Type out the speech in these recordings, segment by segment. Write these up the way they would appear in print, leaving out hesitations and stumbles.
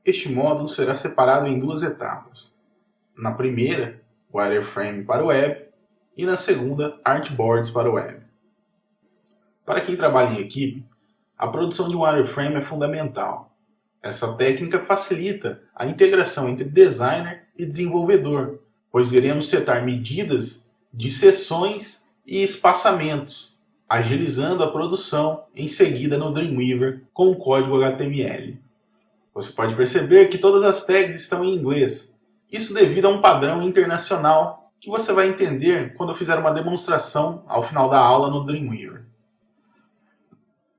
Este módulo será separado em duas etapas. Na primeira, wireframe para o web e na segunda, artboards para o web. Para quem trabalha em equipe, a produção de um wireframe é fundamental. Essa técnica facilita a integração entre designer e desenvolvedor, pois iremos setar medidas de seções e espaçamentos, agilizando a produção em seguida no Dreamweaver com o código HTML. Você pode perceber que todas as tags estão em inglês. Isso devido a um padrão internacional que você vai entender quando eu fizer uma demonstração ao final da aula no Dreamweaver.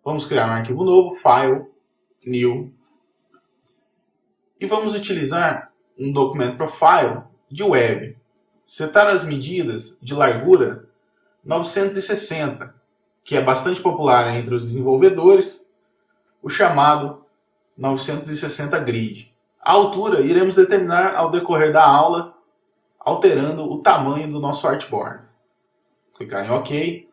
Vamos criar um arquivo novo, File, New, e vamos utilizar um documento profile de web. Setar as medidas de largura 960, que é bastante popular entre os desenvolvedores, o chamado 960 grid. A altura iremos determinar ao decorrer da aula, alterando o tamanho do nosso artboard. Clicar em OK.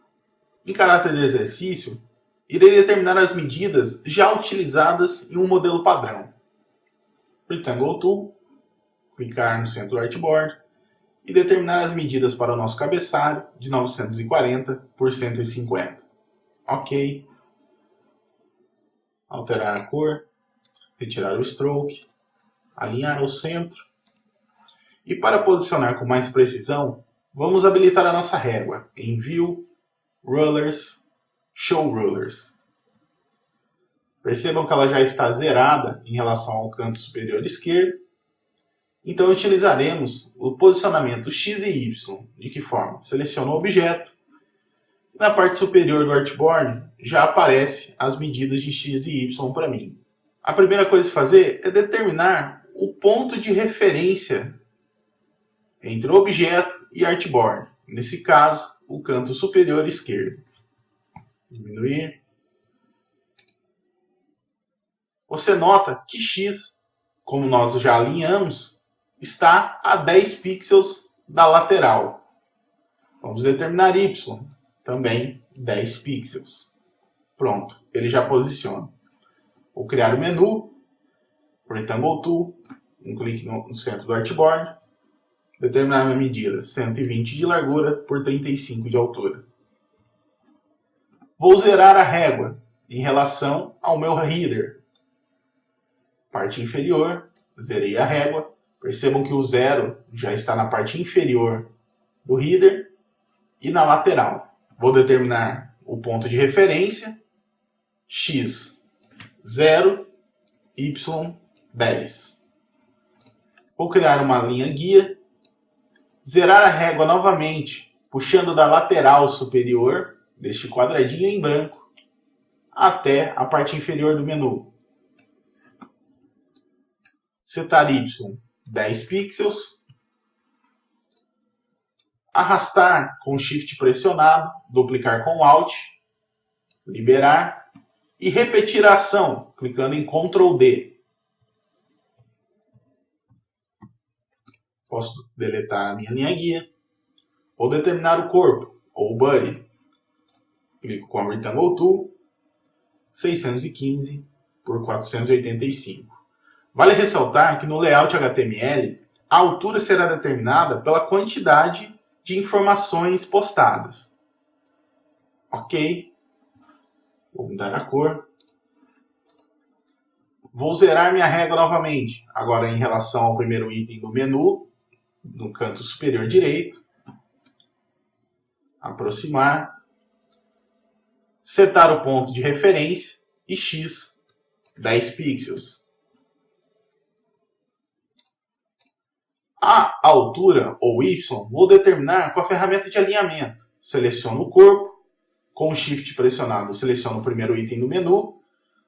Em caráter de exercício, irei determinar as medidas já utilizadas em um modelo padrão. Rectangle Tool, clicar no centro do artboard e determinar as medidas para o nosso cabeçalho de 940 por 150. OK. Alterar a cor, retirar o stroke, alinhar ao centro. E para posicionar com mais precisão, vamos habilitar a nossa régua em View, Rulers, Show Rulers. Percebam que ela já está zerada em relação ao canto superior esquerdo. Então utilizaremos o posicionamento X e Y. De que forma? Seleciono o objeto. Na parte superior do artboard já aparecem as medidas de X e Y para mim. A primeira coisa a fazer é determinar o ponto de referência entre o objeto e artboard. Nesse caso, o canto superior esquerdo. Diminuir. Você nota que X, como nós já alinhamos, está a 10 pixels da lateral. Vamos determinar Y, também 10 pixels. Pronto, ele já posiciona. Vou criar o menu, Rectangle Tool, um clique no centro do artboard, determinar minha medida 120 de largura por 35 de altura. Vou zerar a régua em relação ao meu header. Parte inferior, zerei a régua. Percebam que o zero já está na parte inferior do header e na lateral. Vou determinar o ponto de referência, X 0, Y 10. Vou criar uma linha guia, zerar a régua novamente, puxando da lateral superior, deste quadradinho em branco, até a parte inferior do menu. Setar Y 10 pixels. Arrastar com Shift pressionado, duplicar com Alt, liberar e repetir a ação, clicando em Ctrl D. Posso deletar a minha linha guia. Vou determinar o corpo, ou body. Clico com a Rectangle Tool, 615 por 485. Vale ressaltar que no layout HTML, a altura será determinada pela quantidade de informações postadas. Ok. Vou mudar a cor. Vou zerar minha régua novamente, agora em relação ao primeiro item do menu, no canto superior direito. Aproximar. Setar o ponto de referência e X 10 pixels. A altura, ou Y, vou determinar com a ferramenta de alinhamento. Seleciono o corpo, com o Shift pressionado seleciono o primeiro item do menu,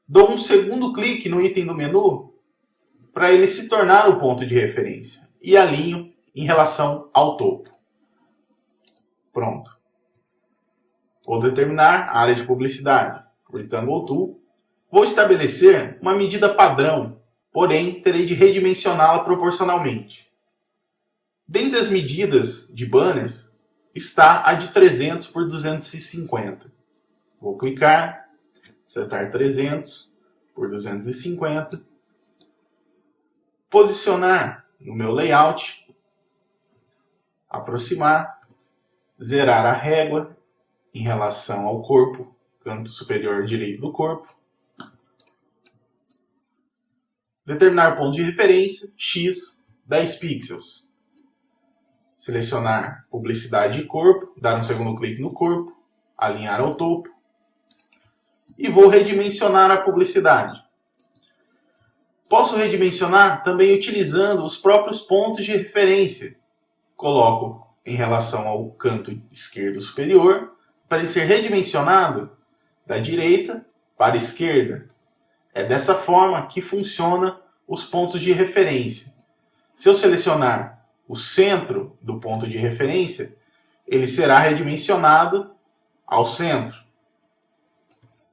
dou um segundo clique no item do menu para ele se tornar o ponto de referência e alinho em relação ao topo. Pronto. Vou determinar a área de publicidade, Rectangle Tool. Vou estabelecer uma medida padrão, porém terei de redimensioná-la proporcionalmente. Dentre as medidas de banners, está a de 300 por 250. Vou clicar, setar 300 por 250. posicionar no meu layout, aproximar, zerar a régua em relação ao corpo, canto superior direito do corpo, determinar ponto de referência, X, 10 pixels. Selecionar publicidade de corpo, dar um segundo clique no corpo, alinhar ao topo. E vou redimensionar a publicidade. Posso redimensionar também utilizando os próprios pontos de referência. Coloco em relação ao canto esquerdo superior, para ele ser redimensionado da direita para a esquerda. É dessa forma que funciona os pontos de referência. Se eu selecionar o centro do ponto de referência, ele será redimensionado ao centro.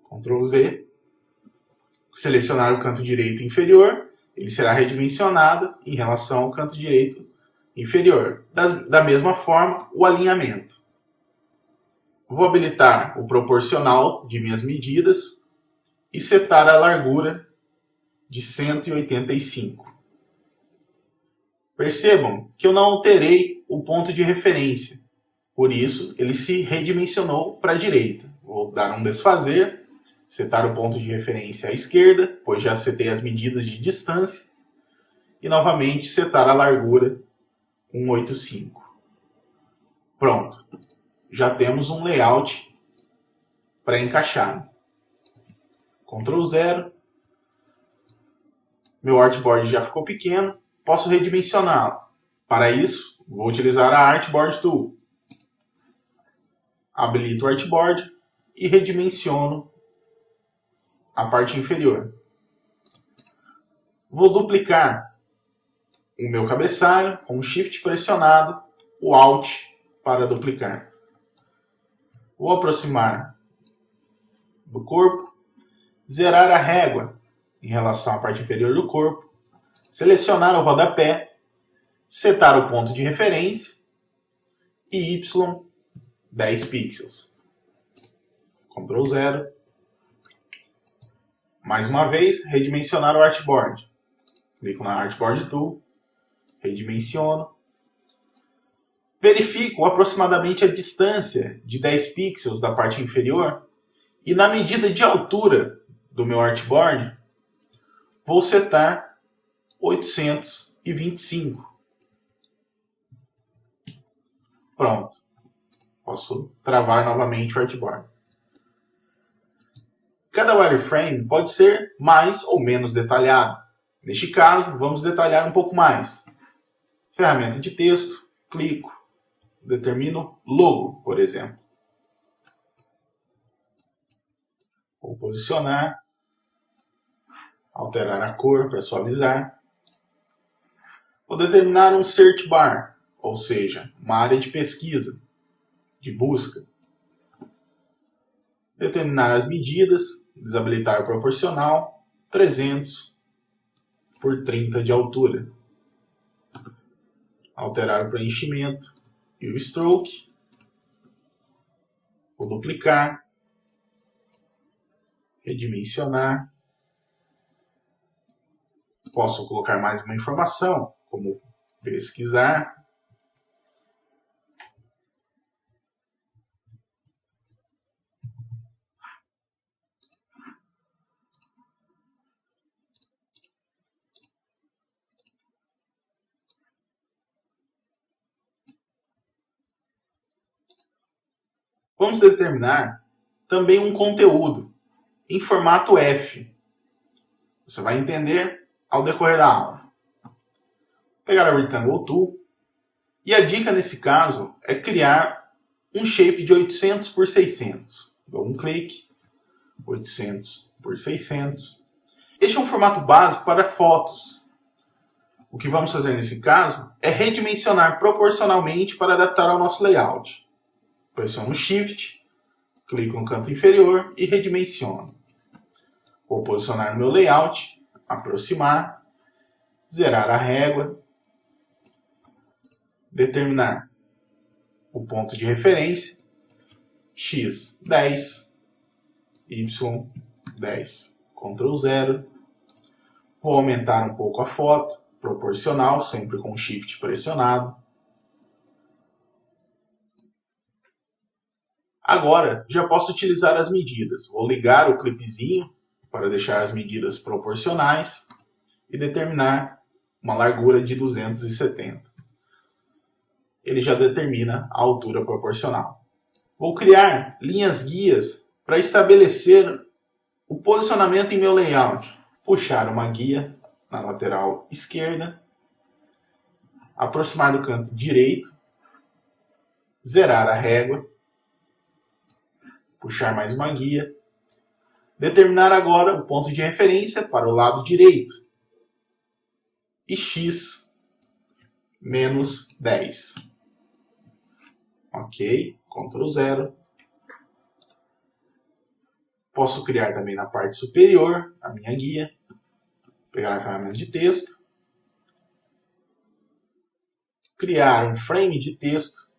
Ctrl Z. Selecionar o canto direito inferior, ele será redimensionado em relação ao canto direito inferior. Da mesma forma, o alinhamento. Vou habilitar o proporcional de minhas medidas e setar a largura de 185. Percebam que eu não alterei o ponto de referência. Por isso, ele se redimensionou para a direita. Vou dar um desfazer, setar o ponto de referência à esquerda, pois já setei as medidas de distância. E novamente setar a largura 185. Pronto. Já temos um layout pré-encaixado. Ctrl 0. Meu artboard já ficou pequeno. Posso redimensioná-lo. Para isso, vou utilizar a Artboard Tool. Habilito o artboard e redimensiono a parte inferior. Vou duplicar o meu cabeçalho com o Shift pressionado, o Alt para duplicar. Vou aproximar do corpo, zerar a régua em relação à parte inferior do corpo, selecionar o rodapé, setar o ponto de referência e Y 10 pixels. Ctrl 0. Mais uma vez, redimensionar o artboard. Clico na Artboard Tool, redimensiono. Verifico aproximadamente a distância de 10 pixels da parte inferior e na medida de altura do meu artboard, vou setar 825. Pronto. Posso travar novamente o artboard. Cada wireframe pode ser mais ou menos detalhado. Neste caso, vamos detalhar um pouco mais. Ferramenta de texto, clico, determino logo, por exemplo. Vou posicionar, alterar a cor para suavizar. Vou determinar um search bar, ou seja, uma área de pesquisa, de busca. Determinar as medidas, desabilitar o proporcional, 300 por 30 de altura. Alterar o preenchimento e o stroke. Vou duplicar, redimensionar. Posso colocar mais uma informação, como pesquisar. Vamos determinar também um conteúdo em formato F. Você vai entender ao decorrer da aula. Pegar a Rectangle Tool. E a dica nesse caso é criar um shape de 800 por 600. Dou um clique. 800 por 600. Este é um formato básico para fotos. O que vamos fazer nesse caso é redimensionar proporcionalmente para adaptar ao nosso layout. Pressiono Shift, clico no canto inferior e redimensiono. Vou posicionar no meu layout, aproximar, zerar a régua, determinar o ponto de referência, X 10, Y 10. Ctrl 0. Vou aumentar um pouco a foto, proporcional, sempre com Shift pressionado. Agora, já posso utilizar as medidas. Vou ligar o clipezinho para deixar as medidas proporcionais e determinar uma largura de 270. Ele já determina a altura proporcional. Vou criar linhas guias para estabelecer o posicionamento em meu layout. Puxar uma guia na lateral esquerda, aproximar do canto direito, zerar a régua, puxar mais uma guia, determinar agora o ponto de referência para o lado direito e x menos 10. Ok, Ctrl 0. Posso criar também na parte superior a minha guia, pegar a ferramenta de texto, criar um frame de texto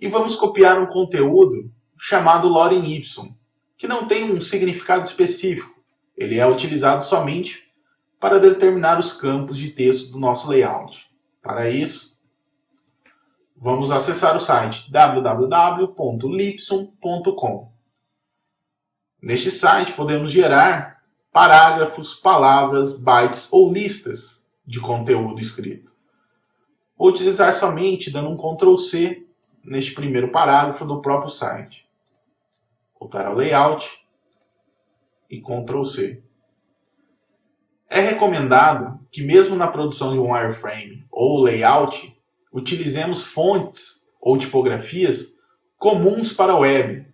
e vamos copiar um conteúdo chamado Lorem Ipsum, que não tem um significado específico. Ele é utilizado somente para determinar os campos de texto do nosso layout. Para isso, vamos acessar o site www.lipsum.com. Neste site podemos gerar parágrafos, palavras, bytes ou listas de conteúdo escrito. Vou utilizar somente dando um Ctrl C neste primeiro parágrafo do próprio site. Voltar ao layout e Ctrl C. É recomendado que mesmo na produção de um wireframe ou layout, utilizemos fontes ou tipografias comuns para a web.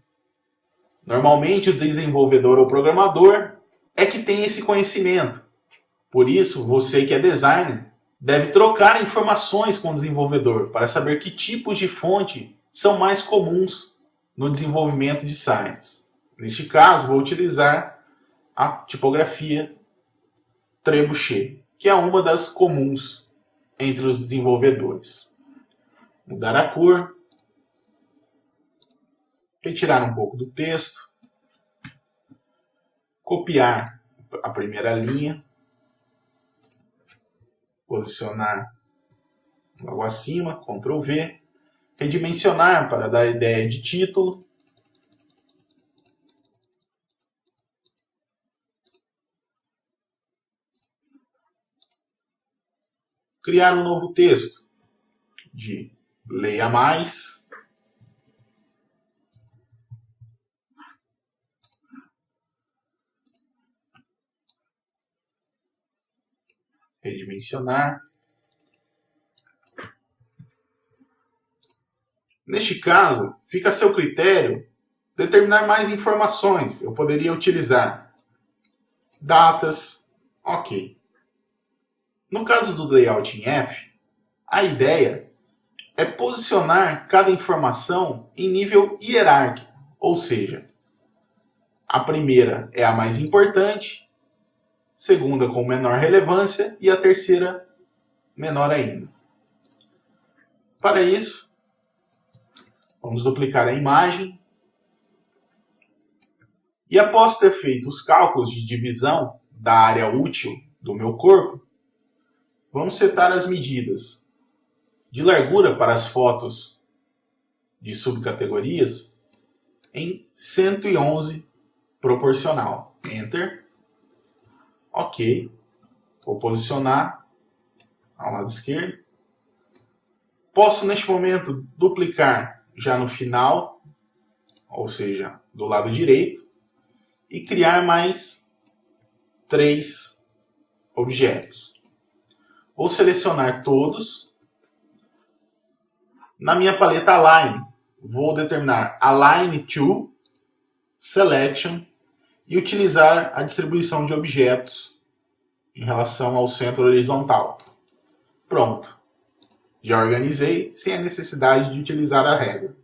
Normalmente o desenvolvedor ou programador é que tem esse conhecimento. Por isso, você que é designer deve trocar informações com o desenvolvedor para saber que tipos de fonte são mais comuns no desenvolvimento de sites. Neste caso, vou utilizar a tipografia Trebuchet, que é uma das comuns entre os desenvolvedores. Mudar a cor, retirar um pouco do texto, copiar a primeira linha, posicionar logo acima, Ctrl V, redimensionar para dar a ideia de título, criar um novo texto de leia mais, redimensionar. Neste caso, fica a seu critério determinar mais informações. Eu poderia utilizar datas, ok. No caso do layout em F, a ideia é posicionar cada informação em nível hierárquico, ou seja, a primeira é a mais importante, segunda com menor relevância e a terceira menor ainda. Para isso, vamos duplicar a imagem e após ter feito os cálculos de divisão da área útil do meu corpo, vamos setar as medidas de largura para as fotos de subcategorias em 111 proporcional. Enter. Ok. Vou posicionar ao lado esquerdo. Posso, neste momento, duplicar já no final, ou seja, do lado direito, e criar mais 3 objetos. Vou selecionar todos. Na minha paleta Align, vou determinar Align to, Selection e utilizar a distribuição de objetos em relação ao centro horizontal. Pronto. Já organizei sem a necessidade de utilizar a régua.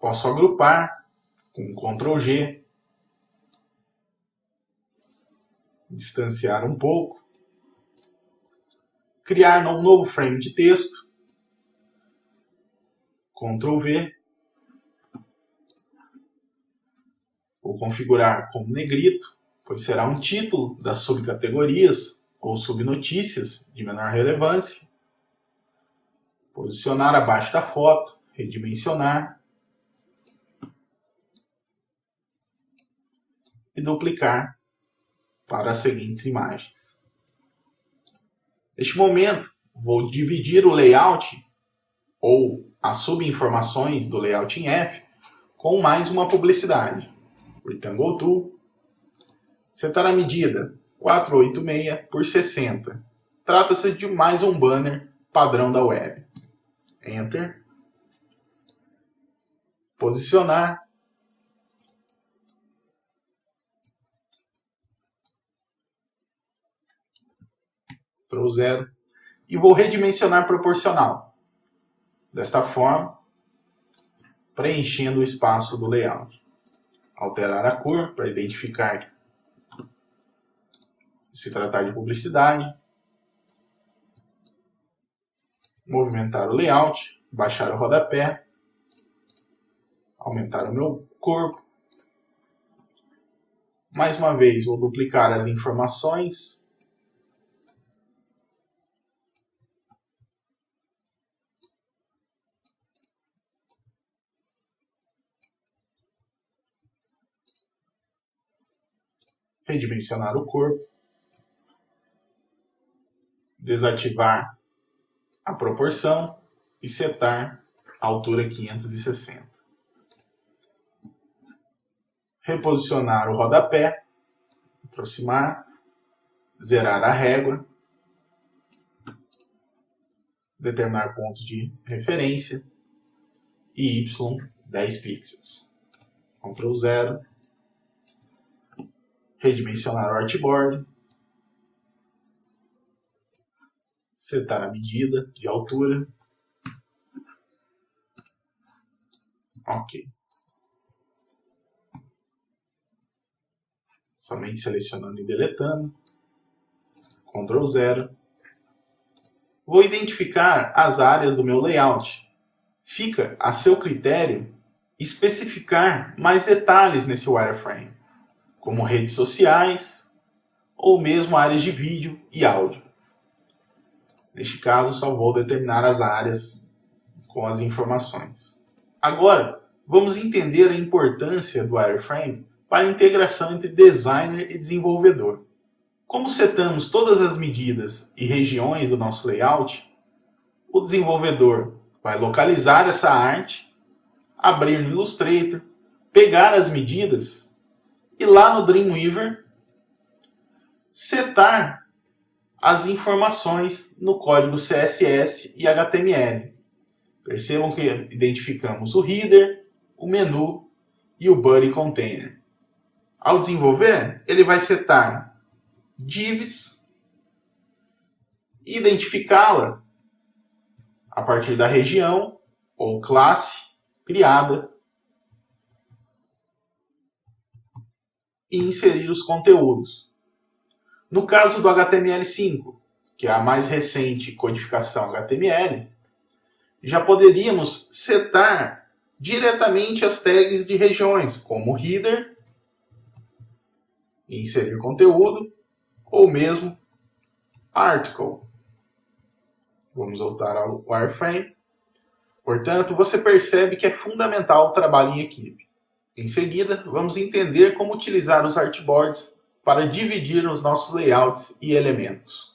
Posso agrupar com Ctrl G, distanciar um pouco, criar um novo frame de texto, Ctrl V, vou configurar como negrito, pois será um título das subcategorias ou subnotícias de menor relevância. Posicionar abaixo da foto, redimensionar e duplicar para as seguintes imagens. Neste momento, vou dividir o layout ou as subinformações do layout em F com mais uma publicidade. Rectangle Tool. Setar a medida 486 por 60. Trata-se de mais um banner padrão da web. Enter. Posicionar. Ctrl 0. E vou redimensionar proporcional. Desta forma, preenchendo o espaço do layout. Alterar a cor para identificar se tratar de publicidade. Movimentar o layout, baixar o rodapé, aumentar o meu corpo. Mais uma vez, vou duplicar as informações. Redimensionar o corpo. Desativar a proporção e setar a altura 560. Reposicionar o rodapé, aproximar, zerar a régua, determinar pontos de referência e Y 10 pixels. Ctrl 0, redimensionar o artboard, setar a medida de altura. Ok. Somente selecionando e deletando. Ctrl 0. Vou identificar as áreas do meu layout. Fica a seu critério especificar mais detalhes nesse wireframe, como redes sociais ou mesmo áreas de vídeo e áudio. Neste caso, só vou determinar as áreas com as informações. Agora, vamos entender a importância do wireframe para a integração entre designer e desenvolvedor. Como setamos todas as medidas e regiões do nosso layout, o desenvolvedor vai localizar essa arte, abrir no Illustrator, pegar as medidas e lá no Dreamweaver setar as informações no código CSS e HTML. Percebam que identificamos o header, o menu e o body container. Ao desenvolver, ele vai setar divs, identificá-la a partir da região ou classe criada e inserir os conteúdos. No caso do HTML5, que é a mais recente codificação HTML, já poderíamos setar diretamente as tags de regiões, como header, e inserir conteúdo, ou mesmo article. Vamos voltar ao wireframe. Portanto, você percebe que é fundamental o trabalho em equipe. Em seguida, vamos entender como utilizar os artboards para dividir os nossos layouts e elementos.